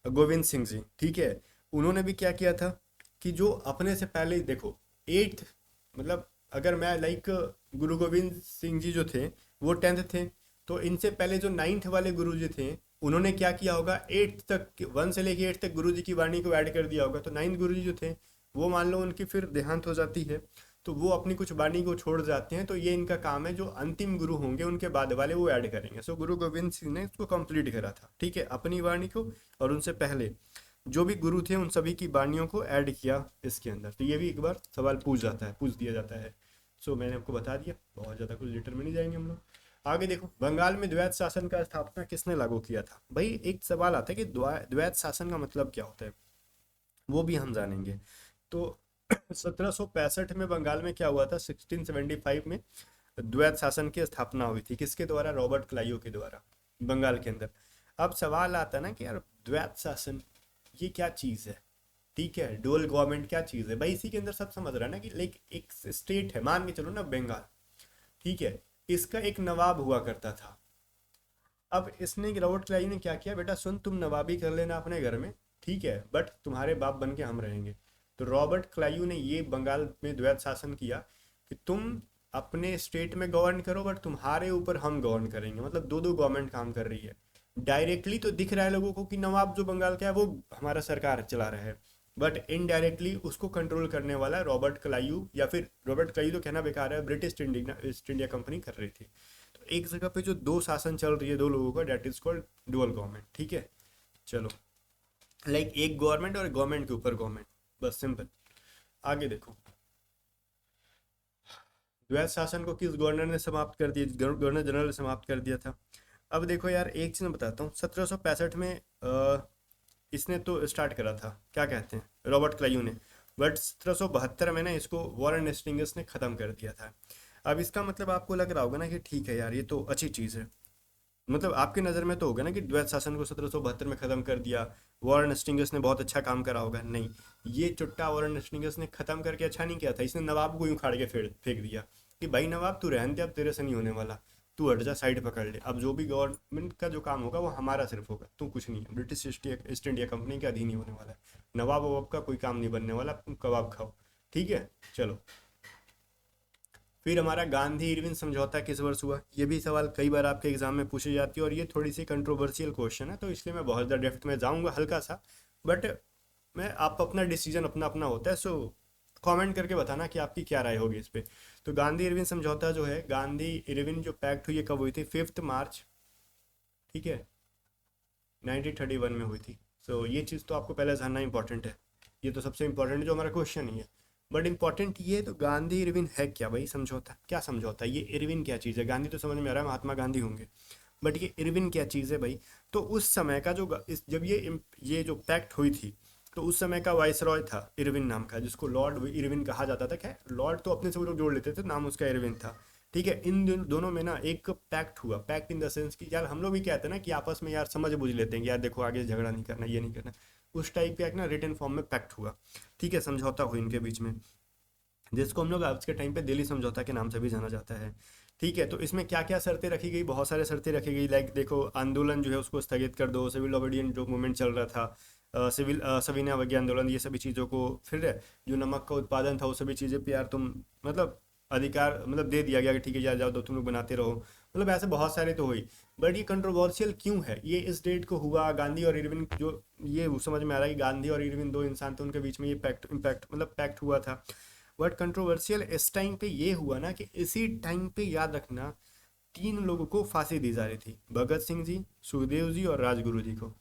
गोविंद सिंह जी, ठीक है, उन्होंने भी क्या किया था कि जो अपने से पहले देखो, 8th मतलब अगर मैं लाइक गुरु गोविंद सिंह जी जो थे वो 10th थे, तो इनसे पहले जो 9th वाले गुरु जी थे, उन्होंने क्या किया होगा, 8th तक, 1 से लेके 8 तक गुरु जी की वाणी को ऐड कर दिया होगा। तो 9th गुरु जी जो थे, वो मान लो उनकी फिर देहांत हो जाती है, तो वो अपनी कुछ वाणी को छोड़ जाते हैं। तो ये इनका काम है, जो अंतिम गुरु होंगे उनके बाद वाले वो ऐड करेंगे। सो गुरु गोविंद सिंह ने इसको कंप्लीट करा था, ठीक है, अपनी वाणी को, और उनसे पहले जो भी गुरु थे उन सभी की वाणियों को ऐड किया इसके अंदर। तो ये भी एक बार सवाल पूछ दिया जाता है। सो मैंने आपको बता दिया, बहुत ज़्यादा कुछ डिटेल में नहीं जाएंगे हम लोग। आगे देखो, बंगाल में द्वैत शासन का स्थापना किसने लागू किया था? भाई एक सवाल आता है कि द्वैत शासन का मतलब क्या होता है, वो भी हम जानेंगे। तो 1765 में बंगाल में क्या हुआ था, 1675 में द्वैत शासन की स्थापना हुई थी, किसके द्वारा? रॉबर्ट क्लाइयो के द्वारा, बंगाल के अंदर। अब सवाल आता है ना कि यार द्वैत शासन ये क्या चीज़ है, ठीक है, डुअल गवर्नमेंट क्या चीज़ है भाई, इसी के अंदर सब समझ रहा है ना कि लाइक एक स्टेट है, मान के चलो ना बंगाल, ठीक है, इसका एक नवाब हुआ करता था। अब इसने रॉबर्ट क्लाइव ने क्या किया, बेटा सुन तुम नवाबी कर लेना अपने घर में, ठीक है, बट तुम्हारे बाप बन के हम रहेंगे। तो रॉबर्ट क्लाइव ने ये बंगाल में द्वैत शासन किया कि तुम अपने स्टेट में गवर्न करो बट तुम्हारे ऊपर हम गवर्न करेंगे, मतलब दो दो गवर्नमेंट काम कर रही है। डायरेक्टली तो दिख रहा है लोगों को कि नवाब जो बंगाल का है वो हमारा सरकार चला रहा है, बट इनडायरेक्टली उसको कंट्रोल करने वाला रॉबर्ट क्लाइव, या फिर रॉबर्ट क्लाइव तो कहना बेकार है, British India east India company कर रही थी। तो एक जगह पे जो दो शासन चल रही है दो लोगों का, that is called dual government, ठीक है। चलो, लाइक एक गवर्नमेंट और गवर्नमेंट के ऊपर गवर्नमेंट, बस सिंपल। आगे देखो, द्वैत शासन को किस गवर्नर ने समाप्त कर दिया, गवर्नर जनरल ने समाप्त कर दिया था। अब देखो यार, एक चीज मैं बताता हूँ, 1765 में इसने तो स्टार्ट करा था, क्या कहते हैं, रॉबर्ट क्लाइव ने, बट 1772 में ना इसको वॉरेन हेस्टिंग्स ने खत्म कर दिया था। अब इसका मतलब आपको लग रहा होगा ना कि ठीक है यार ये तो अच्छी चीज़ है, मतलब आपकी नज़र में तो होगा ना कि द्वैत शासन को 1772 में ख़त्म कर दिया, वॉरेन हेस्टिंग्स ने बहुत अच्छा काम करा होगा, नहीं। ये चुट्टा वॉरेन हेस्टिंग्स ने ख़त्म करके अच्छा नहीं किया था, इसने नवाब को यूँ उखाड़ के फेंक दिया कि भाई नवाब तू रहने दे, अब तेरे से नहीं होने वाला, तू हट जा, साइड पकड़ ले, अब जो भी गवर्नमेंट का जो काम होगा वो हमारा सिर्फ होगा, तू कुछ नहीं है, ब्रिटिश ईस्ट इंडिया कंपनी के अधीन ही होने वाला है, नवाब ववाब का कोई काम नहीं बनने वाला, तुम कबाब खाओ, ठीक है। चलो, फिर हमारा गांधी इरविन समझौता किस वर्ष हुआ, ये भी सवाल कई बार आपके एग्जाम में पूछी जाती है, और ये थोड़ी सी कंट्रोवर्शियल क्वेश्चन है, तो इसलिए मैं बहुत ज़्यादा डेप्थ में जाऊंगा हल्का सा, बट मैं आप अपना डिसीजन अपना अपना होता है, सो कमेंट करके बताना कि आपकी क्या राय होगी इस पे। तो गांधी इरविन समझौता जो है, गांधी इरविन जो पैक्ट हुई है कब हुई थी, 5 मार्च, ठीक है, 1931 में हुई थी। सो ये चीज़ तो आपको पहले जानना इंपॉर्टेंट है, ये तो सबसे इंपॉर्टेंट है जो हमारा क्वेश्चन ही है। बट इंपॉर्टेंट ये तो गांधी इरविन है क्या भाई, समझौता क्या समझौता, ये इरविन क्या चीज़ है, गांधी तो समझ में आ रहा है महात्मा गांधी होंगे, बट ये इरविन क्या चीज़ है भाई। तो उस समय का जो जब ये जो पैक्ट हुई थी, तो उस समय का वाइसरॉय था इरविन नाम का, जिसको लॉर्ड इरविन कहा जाता था, क्या लॉर्ड तो अपने से वो लोग जोड़ लेते थे, नाम उसका इरविन था, ठीक है। इन दोनों में ना एक पैक्ट हुआ, पैक्ट इन द सेंस कि यार हम लोग भी कहते हैं ना कि आपस में यार समझ बुझ लेते हैं कि यार देखो आगे झगड़ा नहीं करना, ये नहीं करना, उस टाइप का एक ना रिटन फॉर्म में पैक्ट हुआ, ठीक है, समझौता हुई इनके बीच में, जिसको हम लोग आज के टाइम पे दिल्ली समझौता के नाम से भी जाना जाता है, ठीक है। तो इसमें क्या क्या शर्तें रखी गई, बहुत सारे शर्तें रखी गई, लाइक देखो, आंदोलन जो है उसको स्थगित कर दो, सिविल ओबीडियंट जो मूवमेंट चल रहा था, सविनय अवज्ञा आंदोलन, ये सभी चीज़ों को, फिर जो नमक का उत्पादन था वो सभी चीज़ें पे यार तुम, मतलब अधिकार मतलब दे दिया गया कि ठीक है यार जाओ दो तुम लोग बनाते रहो, मतलब ऐसे बहुत सारे तो हुई। बट ये कंट्रोवर्शियल क्यों है, ये इस डेट को हुआ, गांधी और इरविन जो, ये समझ में आ रहा है कि गांधी और इरविन दो इंसान थे, उनके बीच में ये पैक्ट इम्पैक्ट मतलब पैक्ट हुआ था। बट कंट्रोवर्शियल इस टाइम पे ये हुआ ना कि इसी टाइम पे याद रखना, 3 लोगों को फांसी दी जा रही थी, भगत सिंह जी, सुखदेव जी और राजगुरु जी को।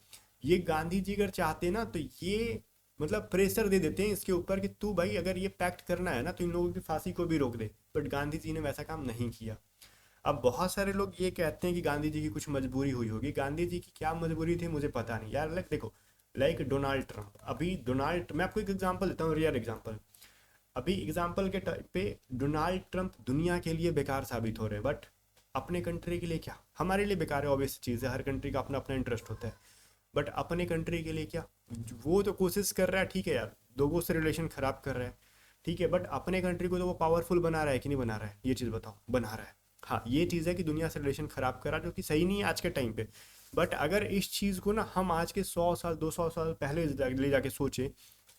ये गांधी जी अगर चाहते ना तो ये मतलब प्रेशर दे देते हैं इसके ऊपर कि तू भाई अगर ये पैक्ट करना है ना तो इन लोगों की फांसी को भी रोक दे, बट गांधी जी ने वैसा काम नहीं किया। अब बहुत सारे लोग ये कहते हैं कि गांधी जी की कुछ मजबूरी हुई होगी, गांधी जी की क्या मजबूरी थी मुझे पता नहीं यार, लाइक देखो, लाइक डोनाल्ड ट्रंप, अभी डोनाल्ड, मैं आपको एक एग्जांपल देता हूँ, रियल एग्जांपल, अभी एग्जाम्पल के टाइम पे डोनाल्ड ट्रंप दुनिया के लिए बेकार साबित हो रहे हैं, बट अपने कंट्री के लिए क्या, हमारे लिए बेकार है, ऑब्वियस चीज़ है, हर कंट्री का अपना अपना इंटरेस्ट होता है, बट अपने कंट्री के लिए क्या, वो तो कोशिश कर रहा है, ठीक है यार, लोगों से रिलेशन खराब कर रहा है, ठीक है, बट अपने कंट्री को तो वो पावरफुल बना रहा है कि नहीं बना रहा है, ये चीज़ बताओ, बना रहा है। हाँ, ये चीज़ है कि दुनिया से रिलेशन खराब कर रहा है, जो कि सही नहीं है आज के टाइम पे। बट अगर इस चीज़ को ना हम आज के 100 साल 200 साल पहले ले जाके सोचे,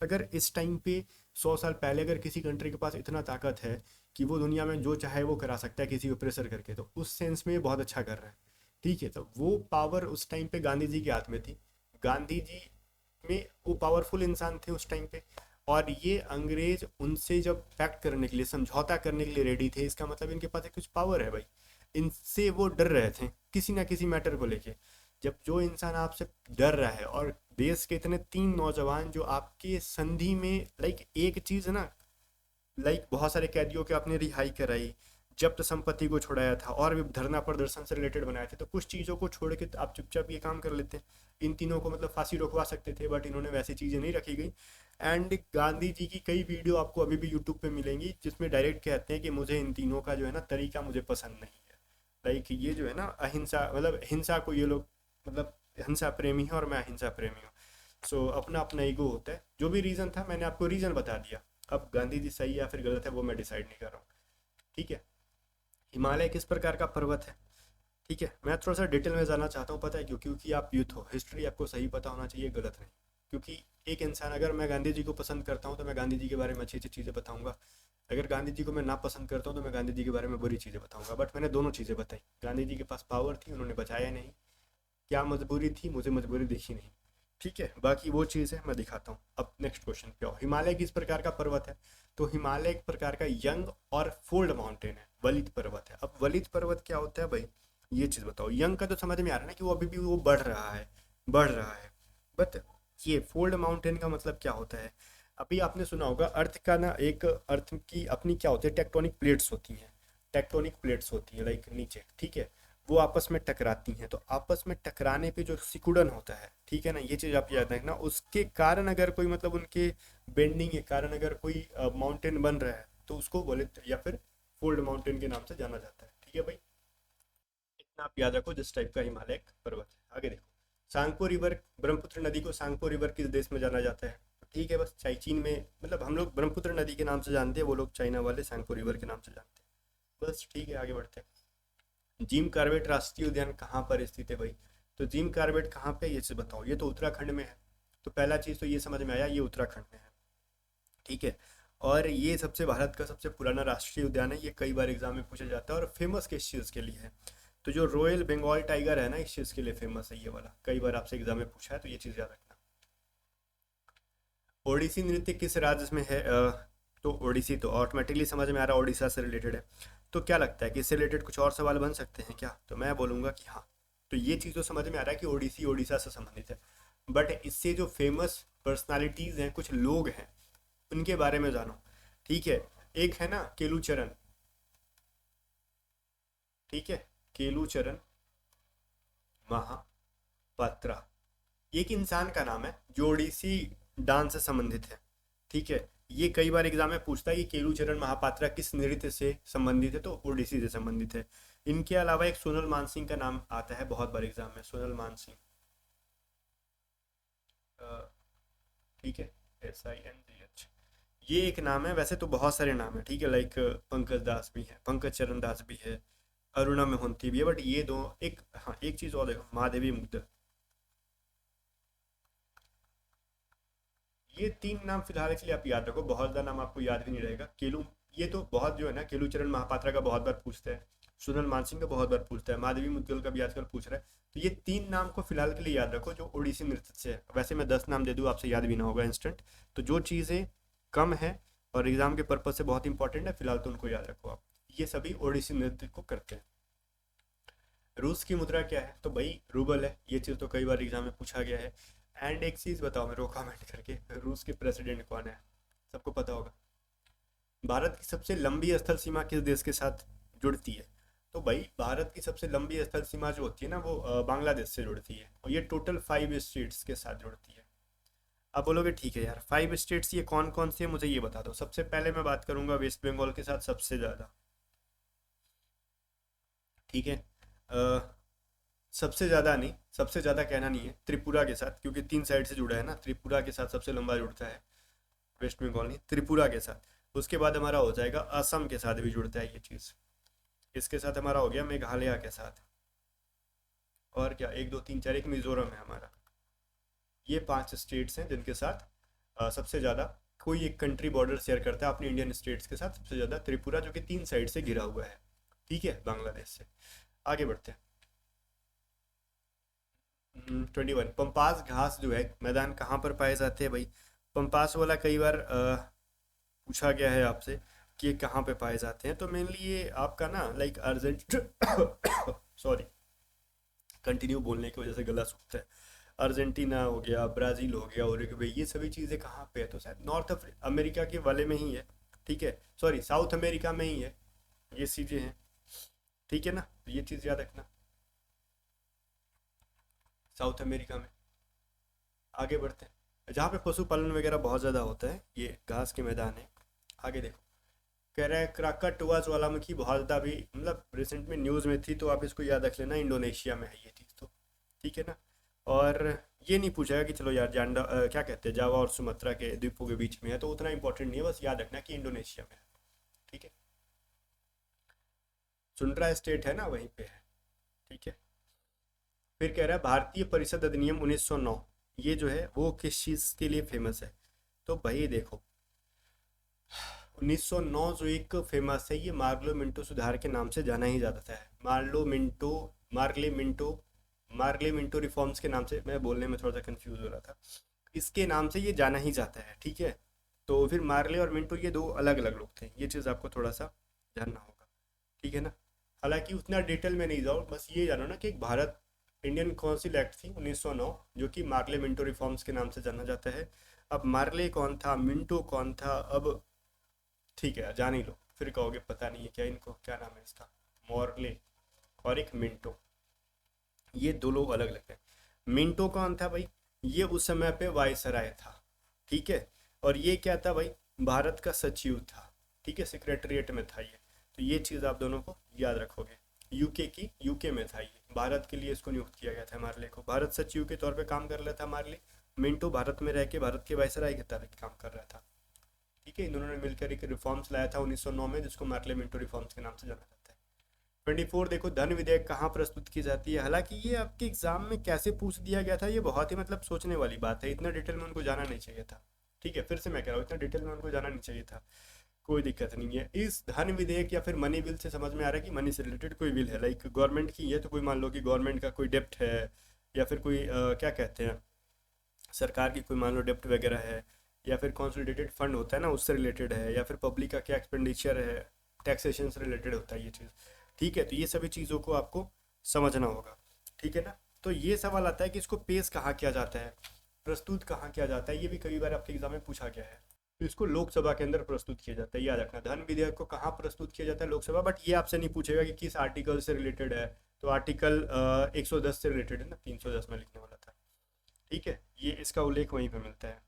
अगर इस टाइम पे 100 साल पहले अगर किसी कंट्री के पास इतना ताकत है कि वो दुनिया में जो चाहे वो करा सकता है किसी को प्रेशर करके, तो उस सेंस में ये बहुत अच्छा कर रहा है, ठीक है। तो वो पावर उस टाइम पे गांधी जी के हाथ में थी, गांधी जी में वो पावरफुल इंसान थे उस टाइम पे, और ये अंग्रेज उनसे जब पैक्ट करने के लिए, समझौता करने के लिए रेडी थे, इसका मतलब इनके पास एक कुछ पावर है भाई, इनसे वो डर रहे थे किसी ना किसी मैटर को लेके। जब जो इंसान आपसे डर रहा है, और देश के इतने 3 नौजवान जो आपके संधि में, लाइक एक चीज है ना, लाइक बहुत सारे कैदियों के आपने रिहाई कराई, जब्त संपत्ति को छुड़ाया था, और भी धरना प्रदर्शन से रिलेटेड बनाए थे, तो कुछ चीज़ों को छोड़ के आप चुपचाप ये काम कर लेते हैं, इन तीनों को मतलब फांसी रोकवा सकते थे, बट इन्होंने वैसी चीज़ें नहीं रखी गई। एंड गांधी जी की कई वीडियो आपको अभी भी यूट्यूब पे मिलेंगी जिसमें डायरेक्ट कहते हैं कि मुझे इन तीनों का जो है ना तरीका मुझे पसंद नहीं है, लाइक ये जो है ना अहिंसा, मतलब हिंसा को ये लोग, मतलब हिंसा प्रेमी है और मैं अहिंसा प्रेमी हूँ। सो अपना अपना ईगो होता है। जो भी रीज़न था मैंने आपको रीज़न बता दिया। अब गांधी जी सही या फिर गलत है वो मैं डिसाइड नहीं कर रहा हूँ। ठीक है। हिमालय किस प्रकार का पर्वत है? ठीक है, मैं थोड़ा सा डिटेल में जानना चाहता हूँ, पता है क्यों? क्योंकि आप यूथ हो, हिस्ट्री आपको सही पता होना चाहिए, गलत नहीं। क्योंकि एक इंसान, अगर मैं गांधी जी को पसंद करता हूँ तो मैं गांधी जी के बारे में अच्छी अच्छी चीज़ें बताऊंगा। अगर गांधी जी को मैं ना पसंद करता हूँ तो मैं गांधी जी के बारे में बुरी चीज़ें बताऊंगा। बट मैंने दोनों चीज़ें बताई। गांधी जी के पास पावर थी, उन्होंने बचाया नहीं। क्या मजबूरी थी? मुझे मजबूरी दिखी नहीं। ठीक है, बाकी वो चीज़ है, मैं दिखाता हूँ। अब नेक्स्ट क्वेश्चन पे आओ। हिमालय किस प्रकार का पर्वत है? तो हिमालय एक प्रकार का यंग और फोल्ड माउंटेन है, वलित पर्वत है। अब वलित पर्वत क्या होता है भाई? ये चीज़ बताओ। यंग का तो समझ में आ रहा है ना कि वो अभी भी वो बढ़ रहा है, बढ़ रहा है। बट ये फोल्ड माउंटेन का मतलब क्या होता है? अभी आपने सुना होगा अर्थ का ना, एक अर्थ की अपनी क्या होती है, टेक्टोनिक प्लेट्स होती हैं। टेक्टोनिक प्लेट्स होती हैं लाइक नीचे, ठीक है। वो आपस में टकराती हैं, तो आपस में टकराने पे जो सिकुड़न होता है, ठीक है ना, ये चीज़ आप याद रखना। उसके कारण अगर कोई मतलब उनके बेंडिंग के कारण अगर कोई माउंटेन बन रहा है तो उसको वलित या फिर फोल्ड माउंटेन के नाम से जाना जाता है। ठीक है भाई, इतना आप याद रखो जिस टाइप का हिमालय एक पर्वत है। आगे देखो। सांगपो रिवर, ब्रह्मपुत्र नदी को सांगपो रिवर किस देश में जाना जाता है? ठीक है, बस चीन में, मतलब हम लोग ब्रह्मपुत्र नदी के नाम से जानते हैं, वो लोग चाइना वाले सांगपो रिवर के नाम से जानते हैं। बस ठीक है, आगे बढ़ते हैं। जिम कॉर्बेट राष्ट्रीय उद्यान कहाँ पर स्थित है भाई? तो जिम कॉर्बेट कहाँ पे, ये से बताओ। ये तो उत्तराखंड में है। तो पहला चीज़ तो ये समझ में आया, ये उत्तराखंड में है। ठीक है। और ये सबसे भारत का सबसे पुराना राष्ट्रीय उद्यान है। ये कई बार एग्जाम में पूछा जाता है और फेमस किस चीज़ के लिए है? तो जो रॉयल बंगाल टाइगर है ना, इस चीज़ के लिए फेमस है ये वाला। कई बार आपसे एग्जाम में पूछा है, तो ये चीज़ याद रखना। ओडिसी नृत्य किस राज्य में है? तो ओडिसी तो ऑटोमेटिकली समझ में आ रहा है, ओडिशा से रिलेटेड है। तो क्या लगता है कि इससे रिलेटेड कुछ और सवाल बन सकते हैं क्या? तो मैं बोलूँगा कि हाँ। तो ये चीज़ तो समझ में आ रहा है कि ओडिसी ओडिशा से संबंधित है। बट इससे जो फेमस पर्सनालिटीज़ हैं, कुछ लोग हैं, उनके बारे में जानो। ठीक है। एक है ना केलूचरण। ठीक है। केलूचरण महापात्रा। ये एक इंसान का नाम है जो ओडिसी डांस से संबंधित है। ठीक है। ये कई बार एग्जाम में पूछता है कि केलूचरण महापात्रा किस नृत्य से संबंधित है? तो ओडिसी से संबंधित है। इनके अलावा एक सोनल मानसिंह का नाम आता है बहुत बार एग्जाम में, सोनल मानसिंह। अ, ठीक है। SINGH। ये एक नाम है, वैसे तो बहुत सारे नाम है, ठीक है, लाइक पंकज दास भी है, पंकज चरण दास भी है, अरुणा मोहंती भी है। बट ये दो, एक हाँ एक चीज़ और देखो, महादेवी मुग्ध। ये तीन नाम फिलहाल के लिए आप याद रखो, बहुत ज़्यादा नाम आपको याद भी नहीं रहेगा। केलू, ये तो बहुत जो है ना, केलूचरण महापात्रा का बहुत बार पूछता है, सुनल मानसिंह का बहुत बार पूछता है, माधवी मुद्गल का भी आजकल पूछ रहा है। तो ये तीन नाम को फिलहाल के लिए याद रखो जो ओडिसी नृत्य से है। वैसे मैं 10 नाम दे दूँ, आपसे याद भी ना होगा इंस्टेंट। तो जो चीज़ें कम है और एग्जाम के पर्पज से बहुत इंपॉर्टेंट है, फिलहाल तो उनको याद रखो आप। ये सभी ओडिसी नृत्य को करते हैं। रूस की मुद्रा क्या है? तो भाई रूबल है। ये चीज़ तो कई बार एग्जाम में पूछा गया है। एंड एक चीज़ बताओ मेरे को कमेंट करके, रूस के प्रेसिडेंट कौन है? सबको पता होगा। भारत की सबसे लंबी स्थल सीमा किस देश के साथ जुड़ती है? तो भाई भारत की सबसे लंबी स्थल सीमा जो होती है ना, वो बांग्लादेश से जुड़ती है, और ये टोटल 5 स्टेट्स के साथ जुड़ती है। आप बोलोगे ठीक है यार, 5 स्टेट्स ये कौन कौन से हैं, मुझे ये बता दो। सबसे पहले मैं बात करूंगा वेस्ट बंगाल के साथ सबसे ज़्यादा। ठीक है। सबसे ज़्यादा नहीं, सबसे ज़्यादा कहना नहीं है, त्रिपुरा के साथ, क्योंकि 3 साइड से जुड़ा है ना, त्रिपुरा के साथ सबसे लंबा जुड़ता है। वेस्ट बंगाल नहीं, त्रिपुरा के साथ। उसके बाद हमारा हो जाएगा असम के साथ भी जुड़ता है ये चीज़। इसके साथ हमारा हो गया मेघालय के साथ। और क्या, 1 2 3 4, एक मिजोरम है हमारा। ये 5 स्टेट्स हैं जिनके साथ सबसे ज़्यादा कोई एक कंट्री बॉर्डर शेयर करता है अपने इंडियन स्टेट्स के साथ। सबसे ज़्यादा त्रिपुरा, जो कि 3 साइड से घिरा हुआ है, ठीक है, बांग्लादेश से। आगे बढ़ते हैं। 21, पंपास घास जो है मैदान कहाँ पर पाए जाते हैं भाई? पंपास वाला कई बार पूछा गया है आपसे कि ये कहाँ पे पाए जाते हैं। तो मेनली ये आपका ना लाइक अर्जेंट सॉरी, कंटिन्यू बोलने की वजह से गला सूखता है। अर्जेंटीना हो गया, ब्राज़ील हो गया, उरुग्वे, ये सभी चीज़ें कहाँ पे है? तो शायद नॉर्थ अमेरिका के वाले में ही है। ठीक है, सॉरी, साउथ अमेरिका में ही है ये चीज़ें हैं। ठीक है ना, तो ये चीज़ याद रखना, साउथ अमेरिका में। आगे बढ़ते हैं। जहाँ पे पशुपालन वगैरह बहुत ज़्यादा होता है, ये घास के मैदान है। आगे देखो। कह रहा है क्राकाटुआ ज्वालामुखी बहुत ज़्यादा भी मतलब रिसेंट में न्यूज़ में थी, तो आप इसको याद रख लेना, इंडोनेशिया में है ये चीज़ तो। ठीक है ना। और ये नहीं पूछेगा कि चलो यार क्या कहते हैं, जावा और सुमात्रा के द्वीपों के बीच में है, तो उतना इंपॉर्टेंट नहीं है, बस याद रखना कि इंडोनेशिया में है। ठीक है, सुंड्रा स्टेट है ना, वहीं पे है। ठीक है, फिर कह रहा है भारतीय परिषद अधिनियम 1909, ये जो है वो किस चीज़ के लिए फेमस है? तो भाई देखो, 1909 जो एक फेमस है, ये मार्लो मिंटो सुधार के नाम से जाना ही जाता है। Morley Minto Morley Minto reforms के नाम से, मैं बोलने में थोड़ा सा कंफ्यूज हो रहा था, इसके नाम से ये जाना ही जाता है। ठीक है, तो फिर मार्ले और मिंटो ये दो अलग अलग लोग थे, ये चीज़ आपको थोड़ा सा जानना होगा। ठीक है ना, हालांकि उतना डिटेल में नहीं जाओ, बस ये जानो ना कि एक भारत इंडियन काउंसिल एक्ट थी 1909, जो कि मार्ले मिंटो रिफॉर्म्स के नाम से जाना जाता है। अब मार्ले कौन था, मिंटो कौन था, अब ठीक है जान ही लो, फिर कहोगे पता नहीं है क्या इनको, क्या नाम है इसका, मॉर्ले और एक मिंटो, ये दो लोग अलग लगते हैं। मिंटो कौन था भाई, ये उस समय पे वायसराय था। ठीक है, और ये क्या था भाई, भारत का सचिव था। ठीक है, सेक्रेटरीट में था ये, तो ये चीज़ आप दोनों को याद रखोगे। यूके में था ये, भारत के लिए इसको नियुक्त किया गया था मार्ले को, भारत सचिव के तौर पे काम कर रहा था मार्ले। मिंटो भारत में रह के भारत के वायसराय के तरह काम कर रहा था। ठीक है, इन दोनों ने मिलकर एक रिफॉर्म्स लाया था 1909 में, जिसको मार्ले मिंटो रिफॉर्म्स के नाम से जाना जाता है। 24 देखो, धन विधेयक कहाँ प्रस्तुत की जाती है? हालांकि ये आपके एग्जाम में कैसे पूछ दिया गया था, ये बहुत ही मतलब सोचने वाली बात है, इतना डिटेल में उनको जाना नहीं चाहिए था। ठीक है, फिर से मैं कह रहा हूँ, इतना डिटेल में उनको जाना नहीं चाहिए था। कोई दिक्कत नहीं है, इस धन विधेयक या फिर मनी बिल से समझ में आ रहा है कि मनी से रिलेटेड कोई बिल है, लाइक गवर्नमेंट की है, तो कोई मान लो कि गवर्नमेंट का कोई डेप्ट है, या फिर कोई क्या कहते हैं, सरकार की कोई मान लो डेप्ट वगैरह है, या फिर कॉन्सोलिडेटेड फंड होता है ना, उससे रिलेटेड है, या फिर पब्लिक का क्या एक्सपेंडिचर है, टैक्सेशन से रिलेटेड होता है ये चीज़। ठीक है, तो ये सभी चीज़ों को आपको समझना होगा। ठीक है ना, तो ये सवाल आता है कि इसको पेश कहाँ किया जाता है, प्रस्तुत कहाँ किया जाता है, ये भी कई बार आपके एग्जाम में पूछा गया है। तो इसको लोकसभा के अंदर प्रस्तुत किया जाता है, याद रखना, धन विधेयक को कहाँ प्रस्तुत किया जाता है, लोकसभा। बट ये आपसे नहीं पूछेगा कि किस आर्टिकल से रिलेटेड है, तो आर्टिकल 110 से रिलेटेड है ना, 310 में लिखने वाला था। ठीक है, ये इसका उल्लेख वहीं पे मिलता है।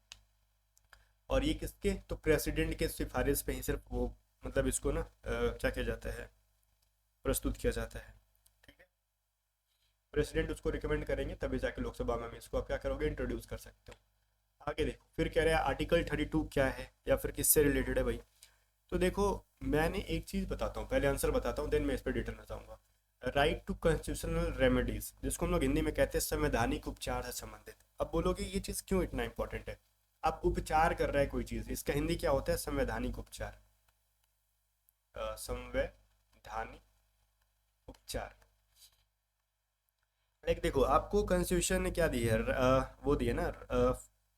और ये किसके, तो प्रेसिडेंट के सिफारिश पे ही सिर्फ वो, मतलब इसको ना क्या किया जाता है, प्रस्तुत किया जाता है। ठीक है, प्रेसिडेंट उसको रिकमेंड करेंगे तभी जाके लोकसभा में इसको आप क्या करोगे, इंट्रोड्यूस कर सकते हो। आगे देखो, फिर कह रहे हैं आर्टिकल 32 क्या है या फिर किससे रिलेटेड है भाई। तो देखो, मैंने एक चीज़ बताता हूँ, पहले आंसर बताता हूँ, देन मैं इस पर डिटेल में जाऊँगा। राइट टू कॉन्स्टिट्यूशनल रेमेडीज, जिसको हम लोग हिंदी में कहते हैं संवैधानिक उपचार से संबंधित। अब बोलोगे ये चीज़ क्यों इतना इंपॉर्टेंट है, अब उपचार कर रहा है कोई चीज़, इसका हिंदी क्या होता है, संवैधानिक उपचार, संवैधानिक उपचार। लाइक देखो, आपको कॉन्स्टिट्यूशन ने क्या दी है, वो दी है ना,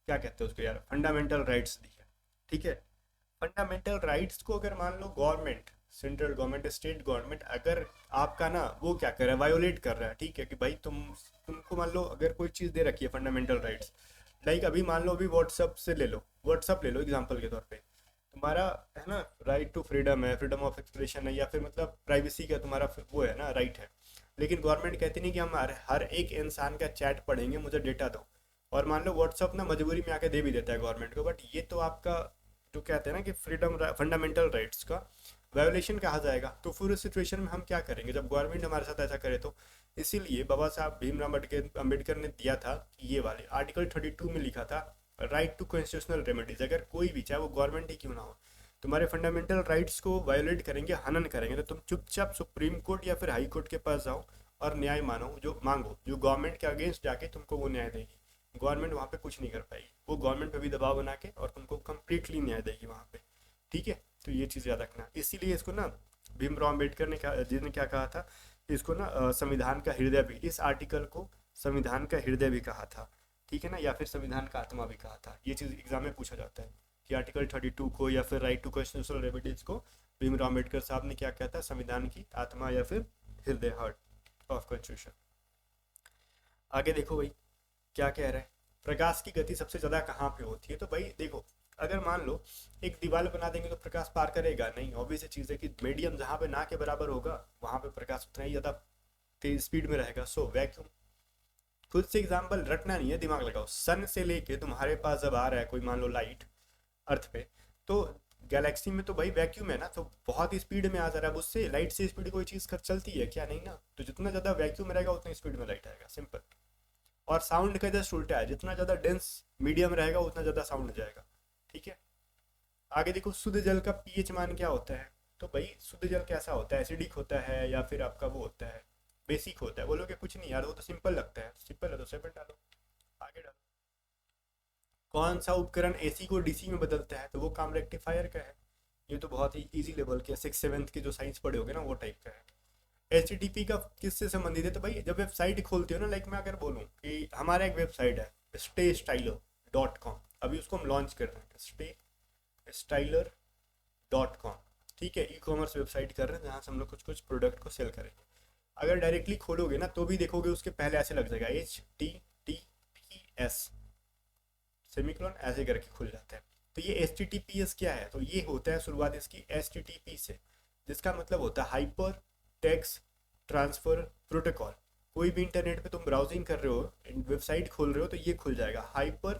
क्या कहते हैं उसको यार, फंडामेंटल राइट्स दी है। ठीक है, फंडामेंटल राइट्स को अगर मान लो government, central government, state government अगर आपका ना वो क्या कर रहा है, वायोलेट कर रहा है, ठीक है, कि भाई तुमको मान लो अगर कोई चीज़ दे रखी है फंडामेंटल राइट्स, लाइक अभी मान लो, अभी व्हाट्सअप ले लो एग्जांपल के तौर पे, तुम्हारा है ना राइट टू फ्रीडम है, फ्रीडम ऑफ एक्सप्रेशन है, या फिर मतलब प्राइवेसी का तुम्हारा वो है ना, राइट है। लेकिन गवर्नमेंट कहती नहीं कि हम हर एक इंसान का चैट पढ़ेंगे, मुझे डेटा दो। और मान लो व्हाट्सअप ना मजबूरी में आके दे भी देता है गवर्नमेंट को, बट ये तो आपका जो कहते हैं ना कि फ्रीडम, फंडामेंटल राइट्स का वायोलेशन कहा जाएगा। तो फिर उस सिचुएशन में हम क्या करेंगे जब गवर्नमेंट हमारे साथ ऐसा करे तो। इसीलिए बाबा साहब भीमराव अम्बेडकर ने दिया था कि ये वाले आर्टिकल 32 में लिखा था, राइट टू कॉन्स्टिट्यूशनल रेमेडीज, अगर कोई भी चाहे वो गवर्नमेंट ही क्यों ना हो, तुम्हारे फंडामेंटल राइट्स को वायोलेट करेंगे, हनन करेंगे, तो तुम चुपचाप सुप्रीम कोर्ट या फिर हाई कोर्ट के पास जाओ और न्याय मांगो, जो गवर्नमेंट के अगेंस्ट जाके तुमको वो न्याय देगी। गवर्नमेंट वहाँ पे कुछ नहीं कर पाएगी, वो गवर्नमेंट पे भी दबाव बना के और तुमको कंप्लीटली न्याय देगी वहाँ पे। ठीक है, तो ये चीज़ याद रखना। इसीलिए इसको ना भीमराव अम्बेडकर ने क्या, जिसने क्या कहा था, इसको ना संविधान का हृदय भी, इस आर्टिकल को संविधान का हृदय भी कहा था। ठीक है ना, या फिर संविधान का आत्मा भी कहा था। ये चीज़ एग्जाम में पूछा जाता है कि आर्टिकल 32 को या फिर राइट टू कॉन्स्टिट्यूशनल रेमेडीज को भीमराव अम्बेडकर साहब ने क्या कहता है, संविधान की आत्मा या फिर हृदय, हार्ट ऑफ कॉन्स्टिट्यूशन। आगे देखो भाई, क्या कह रहे हैं, प्रकाश की गति सबसे ज़्यादा कहाँ पे होती है? तो भाई देखो, अगर मान लो एक दीवार बना देंगे तो प्रकाश पार करेगा नहीं, ऑब्वियस चीज़ है कि मीडियम जहाँ पे ना के बराबर होगा वहाँ पे प्रकाश उतना ही ज़्यादा तेज स्पीड में रहेगा। सो वैक्यूम, खुद से एग्जाम्पल रटना नहीं है, दिमाग लगाओ। सन से लेके तुम्हारे पास जब आ रहा है कोई मान लो लाइट अर्थ पे, तो गैलेक्सी में तो भाई वैक्यूम है ना, तो बहुत ही स्पीड में आ जा रहा है, उससे लाइट से स्पीड कोई चीज़ कर चलती है क्या? नहीं ना। तो जितना ज़्यादा वैक्यूम रहेगा उतनी स्पीड में लाइट आएगा, सिंपल। और साउंड का जस्ट उल्टा है, जितना ज़्यादा डेंस मीडियम रहेगा उतना ज़्यादा साउंड जाएगा। ठीक है, आगे देखो शुद्ध जल का पीएच मान क्या होता है। तो भाई शुद्ध जल कैसा होता है, एसिडिक होता है या फिर आपका वो होता है बेसिक होता है। बोलोगे कुछ नहीं यार वो तो सिंपल लगता है, सिंपल है तो 7 डालो, आगे डालो। कौन सा उपकरण एसी को डीसी में बदलता है, तो वो काम रेक्टिफायर का है। ये तो बहुत ही इजी लेवल के 6th-7th के जो साइंस पढ़े होगे ना वो टाइप का है। HTTP का किससे संबंधित है, तो भाई जब वेबसाइट खोलते हो ना, लाइक मैं अगर बोलूँ कि हमारा एक वेबसाइट है staystyler.com, अभी उसको हम लॉन्च कर रहे हैं staystyler.com। ठीक है, ई कॉमर्स वेबसाइट कर रहे हैं जहाँ से हम लोग कुछ कुछ प्रोडक्ट को सेल करेंगे। अगर डायरेक्टली खोलोगे ना तो भी देखोगे उसके पहले ऐसे लग जाएगा HTTPS सेमिकोलन ऐसे करके खुल जाता है। तो ये HTTPS क्या है, तो ये होता है शुरुआत इसकी HTTP से, जिसका मतलब होता है हाइपर टेक्स्ट ट्रांसफर प्रोटोकॉल। कोई भी इंटरनेट पे तुम ब्राउजिंग कर रहे हो, वेबसाइट खोल रहे हो, तो ये खुल जाएगा हाइपर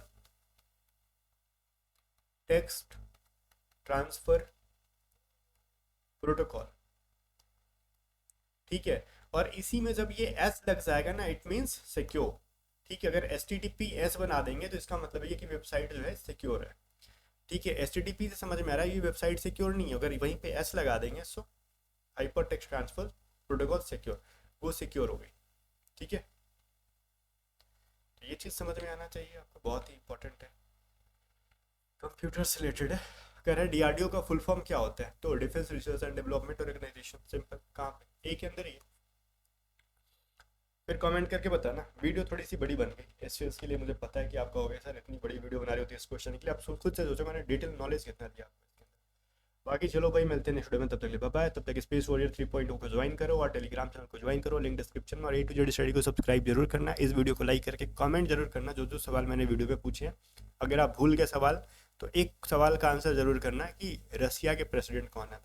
टेक्स्ट ट्रांसफर प्रोटोकॉल। ठीक है, और इसी में जब ये एस लग जाएगा ना इट मीन्स सिक्योर। ठीक है, अगर HTTPS बना देंगे तो इसका मतलब ये कि वेबसाइट जो है सिक्योर है। ठीक है, HTTP से समझ में आ रहा है ये वेबसाइट सिक्योर नहीं है, अगर वहीं पे एस लगा देंगे सो hyper text transfer protocol secure, वो सिक्योर हो गई। ठीक है, तो ये चीज़ समझ में आना चाहिए आपको, बहुत ही इंपॉर्टेंट है, कंप्यूटर से रिलेटेड है। कह रहे हैं DRDO का फुल फॉर्म क्या होता है, तो defence research and development organisation. Simple, कहाँ पे, एक के अंदर ही है। फिर कमेंट करके बताना। वीडियो थोड़ी सी बड़ी बन गई एसएस के लिए, मुझे पता है कि आप कहोगे सर इतनी बड़ी वीडियो बना रही होती है इस क्वेश्चन के लिए, आप खुद से सोचो मैंने डिटेल नॉलेज कितना दिया आपको इसके अंदर। बाकी चलो भाई मिलते हैं नेक्स्ट वीडियो में, तब तक के लिए बाय बाय। तब तक स्पेस वॉरियर 3.0 को ज्वाइन करो और टेलीग्राम चैनल को ज्वाइन करो, लिंक डिस्क्रिप्शन में। और A to Z स्टडी को सब्सक्राइब जरूर करना, इस वीडियो को लाइक करके कमेंट जरूर करना जो जो सवाल मैंने वीडियो पे पूछे हैं। अगर आप भूल गए सवाल तो एक सवाल का आंसर जरूर करना कि रसिया के प्रेसिडेंट कौन है।